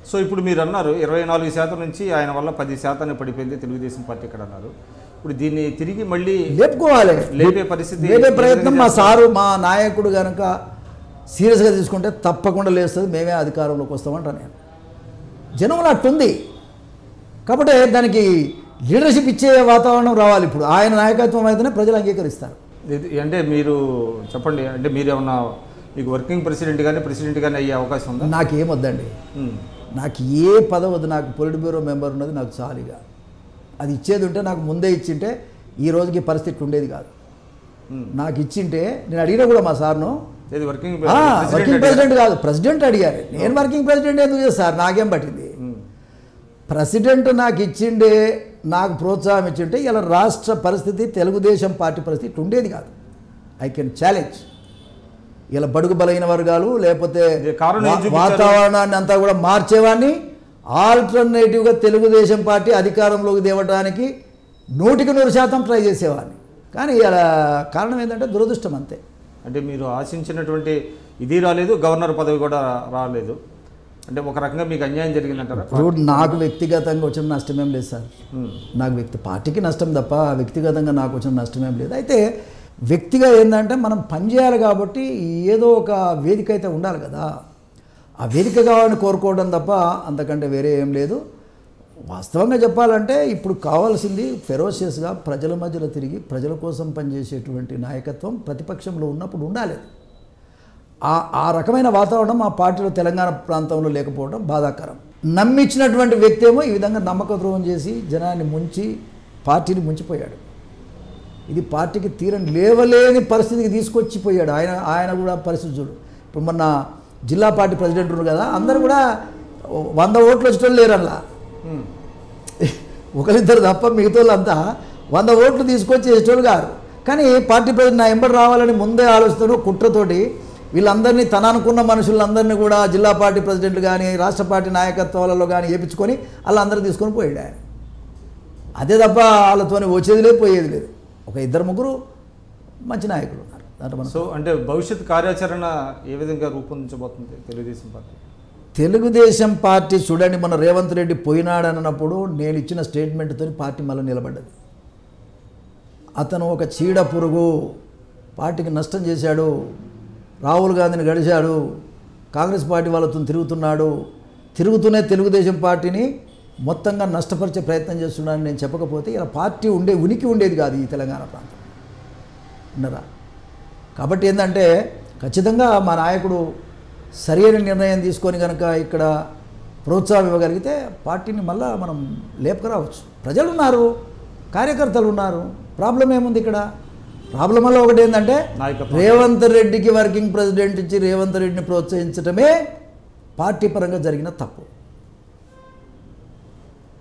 So ఇప్పుడు మీరు అన్నారు 24% నుంచి ఆయన వల్ల 10% పడిపోయింది తెలుగుదేశం పార్టీ ఇక్కడ అన్నారు. ఇప్పుడు దీన్ని తిరిగి మళ్ళీ లేపుకోవాలి, లేపే పరిస్థితి, లేపే ప్రయత్నం మా సారు మా నాయకుడు కనుక సీరియస్గా తీసుకుంటే తప్పకుండా లేస్తుంది. మేమే అధికారంలోకి వస్తామంటా నేను. జనంలో అట్టుంది కాబట్టి దానికి లీడర్షిప్ ఇచ్చే వాతావరణం రావాలి. ఇప్పుడు ఆయన నాయకత్వం అయితేనే ప్రజలు అంగీకరిస్తారు. అంటే మీరు చెప్పండి, అంటే మీరేమన్నా మీకు వర్కింగ్ ప్రెసిడెంట్ కానీ అయ్యే అవకాశం ఉందా? నాకేమొద్దండి, నాకు ఏ పదవి వద్దు. నాకు పొలిట్ బ్యూరో మెంబర్ ఉన్నది నాకు చాలుగా. అది ఇచ్చేది ఉంటే నాకు ముందే ఇచ్చింటే ఈ రోజుకి పరిస్థితి ఉండేది కాదు. నాకు ఇచ్చింటే నేను అడిగినా కూడా మా సార్ను, వర్కింగ్ ప్రెసిడెంట్ కాదు ప్రెసిడెంట్ అడిగారు. నేను వర్కింగ్ ప్రెసిడెంట్ ఎందుకు చేస్తారు, నాకేం పట్టింది. ప్రెసిడెంట్ నాకు ఇచ్చిండే, నాకు ప్రోత్సాహం ఇచ్చింటే ఇలా రాష్ట్ర పరిస్థితి, తెలుగుదేశం పార్టీ పరిస్థితి ఉండేది కాదు. I can challenge. ఇలా బడుగు బలైన వర్గాలు లేకపోతే వాతావరణాన్ని అంతా కూడా మార్చేవాడిని. ఆల్టర్నేటివ్గా తెలుగుదేశం పార్టీ అధికారంలోకి తేవడానికి 100% ట్రై చేసేవాడిని. కానీ ఇలా కారణం ఏంటంటే దురదృష్టం అంతే. అంటే మీరు ఆశించినటువంటి ఇది రాలేదు, గవర్నర్ పదవి కూడా రాలేదు. అంటే ఒక రకంగా మీకు అన్యాయం జరిగిందంటారా? ఇప్పుడు నాకు వ్యక్తిగతంగా వచ్చిన నష్టమేం లేదు సార్. నాకు పార్టీకి నష్టం తప్ప వ్యక్తిగతంగా నాకు వచ్చిన నష్టమేం లేదు. అయితే వ్యక్తిగా ఏంటంటే మనం పనిచేయాలి కాబట్టి ఏదో ఒక వేదిక అయితే ఉండాలి కదా. ఆ వేదిక కావాలని కోరుకోవడం తప్ప అంతకంటే వేరే ఏం లేదు. వాస్తవంగా చెప్పాలంటే ఇప్పుడు కావాల్సింది ఫెరోషియస్గా ప్రజల మధ్యలో తిరిగి ప్రజల కోసం పనిచేసేటువంటి నాయకత్వం ప్రతిపక్షంలో ఉన్నప్పుడు ఉండాలి. ఆ రకమైన వాతావరణం మా పార్టీలో తెలంగాణ ప్రాంతంలో లేకపోవడం బాధాకరం. నమ్మించినటువంటి వ్యక్తి ఏమో ఈ విధంగా నమ్మక ద్రోహం చేసి జనాన్ని ముంచి పార్టీని ముంచిపోయాడు. ఇది పార్టీకి తీరని లేవలేని పరిస్థితికి తీసుకొచ్చిపోయాడు. ఆయన కూడా పరిస్థితి చూడు. ఇప్పుడు మొన్న జిల్లా పార్టీ ప్రెసిడెంట్ ఉన్నారు కదా, అందరూ కూడా 100 ఓట్లు వచ్చేటోళ్ళు లేరు. అలా ఒకరిద్దరు తప్ప మిగతా వాళ్ళంతా 100 ఓట్లు తీసుకొచ్చి వేసేటోళ్ళు కాదు. కానీ పార్టీ ప్రెసిడెంట్ నా ఎంబడి రావాలని ముందే ఆలోచనతో కుట్రతోటి వీళ్ళందరినీ తన అనుకున్న మనుషులందరినీ కూడా జిల్లా పార్టీ ప్రెసిడెంట్లు కానీ రాష్ట్ర పార్టీ నాయకత్వాలలో కానీ వేయించుకొని వాళ్ళందరూ తీసుకొని పోయాడు ఆయన. అదే తప్ప వాళ్ళతో వచ్చేది లేదు, పోయేది లేదు. ఒక 2-3 మంచి నాయకులు ఉన్నారు దాంట్లో. సో అంటే భవిష్యత్ కార్యాచరణ ఏ విధంగా రూపొందించబోతుంది తెలుగుదేశం పార్టీ? తెలుగుదేశం పార్టీ చూడండి, మన రేవంత్ రెడ్డి పోయినాడన్నప్పుడు నేను ఇచ్చిన స్టేట్మెంట్తో పార్టీ మళ్ళీ నిలబడ్డది. అతను ఒక చీడ పురుగు, పార్టీకి నష్టం చేశాడు, రాహుల్ గాంధీని గడిచాడు, కాంగ్రెస్ పార్టీ వాళ్ళతో తిరుగుతూనే తెలుగుదేశం పార్టీని మొత్తంగా నష్టపరిచే ప్రయత్నం చేస్తున్నాడని నేను చెప్పకపోతే ఇలా పార్టీ ఉనికి ఉండేది కాదు ఈ తెలంగాణ ప్రాంతం ఉన్నారా. కాబట్టి ఏంటంటే ఖచ్చితంగా మా నాయకుడు సరైన నిర్ణయం తీసుకొని కనుక ఇక్కడ ప్రోత్సాహం ఇవ్వగలిగితే పార్టీని మళ్ళీ మనం లేపుకురావచ్చు. ప్రజలు ఉన్నారు, కార్యకర్తలు ఉన్నారు. ప్రాబ్లం ఏముంది ఇక్కడ? ప్రాబ్లం వల్ల ఒకటి ఏంటంటే రేవంత్ రెడ్డికి వర్కింగ్ ప్రెసిడెంట్ ఇచ్చి రేవంత్ రెడ్డిని ప్రోత్సహించడమే పార్టీ పరంగా జరిగిన తప్పు,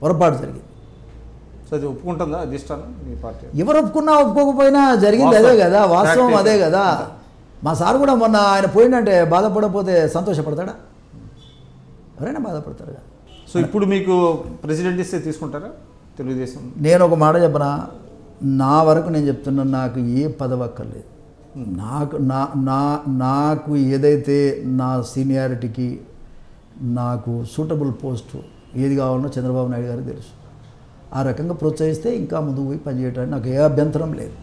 పొరపాటు జరిగింది. సో అది ఒప్పుకుంటుందా అధిష్టానం మీ పార్టీ? ఎవరు ఒప్పుకున్నా ఒప్పుకోకపోయినా జరిగింది అదే కదా, వాస్తవం అదే కదా. మా సార్ కూడా మొన్న ఆయన పోయిందంటే బాధపడకపోతే సంతోషపడతాడా? ఎవరైనా బాధపడతారు కదా. సో ఇప్పుడు మీకు ప్రెసిడెంట్ ఇస్తే తీసుకుంటారా తెలుగుదేశం? నేను ఒక మాట చెప్పనా, నా వరకు నేను చెప్తున్నాను, నాకు ఏ పదవి అక్కర్లేదు. నాకు ఏదైతే నా సీనియారిటీకి నాకు సూటబుల్ పోస్టు ఏది కావాలనో చంద్రబాబు నాయుడు గారికి తెలుసు. ఆ రకంగా ప్రోత్సహిస్తే ఇంకా ముందుకు పోయి పనిచేయడానికి నాకు ఏ అభ్యంతరం లేదు.